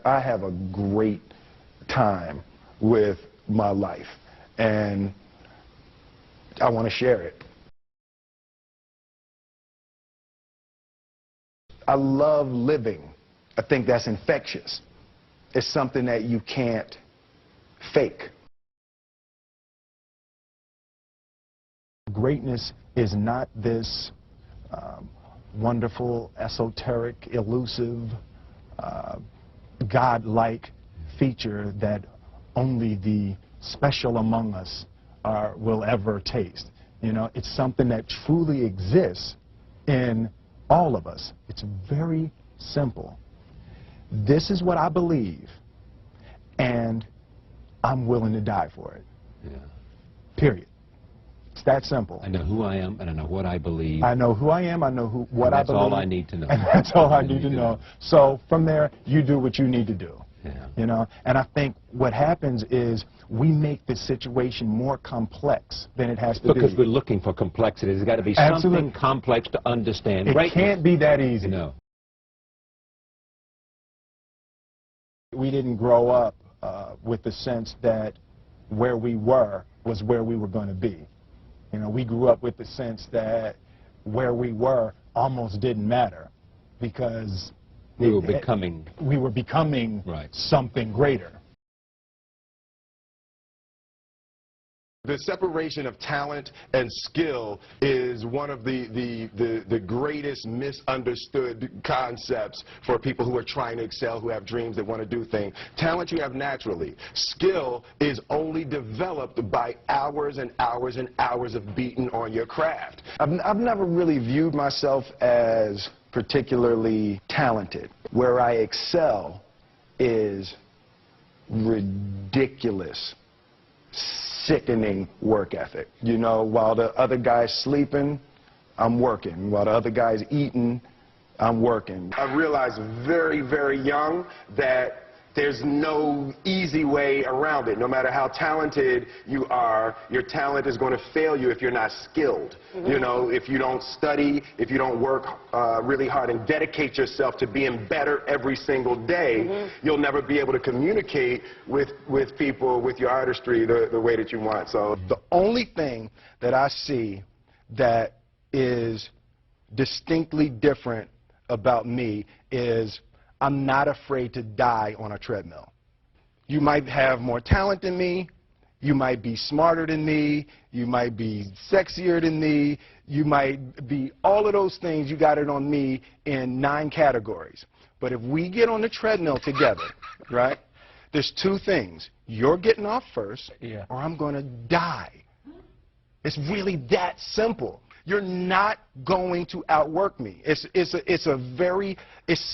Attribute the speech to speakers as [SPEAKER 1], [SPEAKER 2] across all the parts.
[SPEAKER 1] I have a great time with my life, and I want to share it. I love living. I think that's infectious. It's something that you can't fake. Greatness is not this wonderful, esoteric, elusive, God-like feature that only the special among us will ever taste. You know, it's something that truly exists in all of us. It's very simple. This is what I believe, and I'm willing to die for it.
[SPEAKER 2] Yeah.
[SPEAKER 1] Period. It's that simple.
[SPEAKER 2] I know who I am, and I know what I believe.
[SPEAKER 1] I know who I am, I know what I believe.
[SPEAKER 2] That's all I need to know.
[SPEAKER 1] And that's all I need to know. So from there, you do what you need to do.
[SPEAKER 2] Yeah.
[SPEAKER 1] You know, and I think what happens is we make the situation more complex than it has to be.
[SPEAKER 2] Because we're looking for complexity. There's got to be something complex to understand.
[SPEAKER 1] It can't be that easy.
[SPEAKER 2] No.
[SPEAKER 1] We didn't grow up with the sense that where we were was where we were going to be. You know, we grew up with the sense that where we were almost didn't matter because we were becoming
[SPEAKER 2] right.
[SPEAKER 1] something greater.
[SPEAKER 3] The separation of talent and skill is one of the greatest misunderstood concepts for people who are trying to excel, who have dreams, that want to do things. Talent you have naturally. Skill is only developed by hours and hours and hours of beating on your craft.
[SPEAKER 1] I've never really viewed myself as particularly talented. Where I excel is ridiculous, sickening work ethic. You know, while the other guy's sleeping, I'm working. While the other guy's eating, I'm working.
[SPEAKER 3] I realized very, very young that there's no easy way around it. No matter how talented you are, your talent is going to fail you if you're not skilled. Mm-hmm. You know, if you don't study, if you don't work really hard and dedicate yourself to being better every single day, mm-hmm. you'll never be able to communicate with people, with your artistry, the way that you want. So
[SPEAKER 1] the only thing that I see that is distinctly different about me is I'm not afraid to die on a treadmill. You might have more talent than me, you might be smarter than me, you might be sexier than me, you might be all of those things. You got it on me in 9 categories. But if we get on the treadmill together, right, there's 2 things. You're getting off first, or I'm going to die. It's really that simple. You're not going to outwork me. It's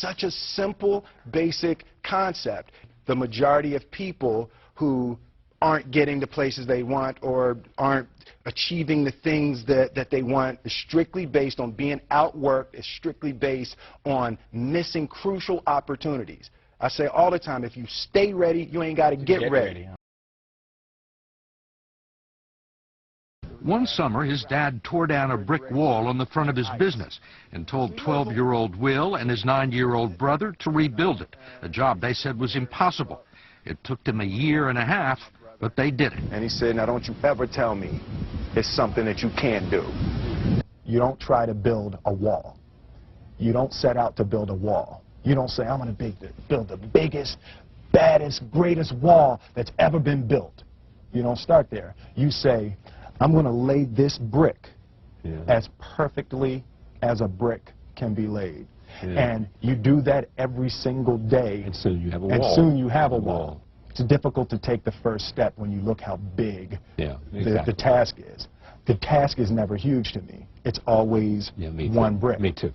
[SPEAKER 1] such a simple, basic concept. The majority of people who aren't getting the places they want or aren't achieving the things that they want is strictly based on being outworked, is strictly based on missing crucial opportunities. I say all the time, if you stay ready, you ain't got to get ready.
[SPEAKER 4] One summer, his dad tore down a brick wall on the front of his business and told 12-year-old Will and his 9-year-old brother to rebuild it, a job they said was impossible. It took them 1.5 years, but they did it.
[SPEAKER 1] And he said, now don't you ever tell me it's something that you can't do. You don't try to build a wall. You don't set out to build a wall. You don't say, I'm going to build the biggest, baddest, greatest wall that's ever been built. You don't start there. You say, I'm going to lay this brick as perfectly as a brick can be laid. And you do that every single day.
[SPEAKER 2] And soon you have a wall.
[SPEAKER 1] And soon you have a wall. It's difficult to take the first step when you look how big the task is. The task is never huge to me. It's always one brick.
[SPEAKER 2] Me too.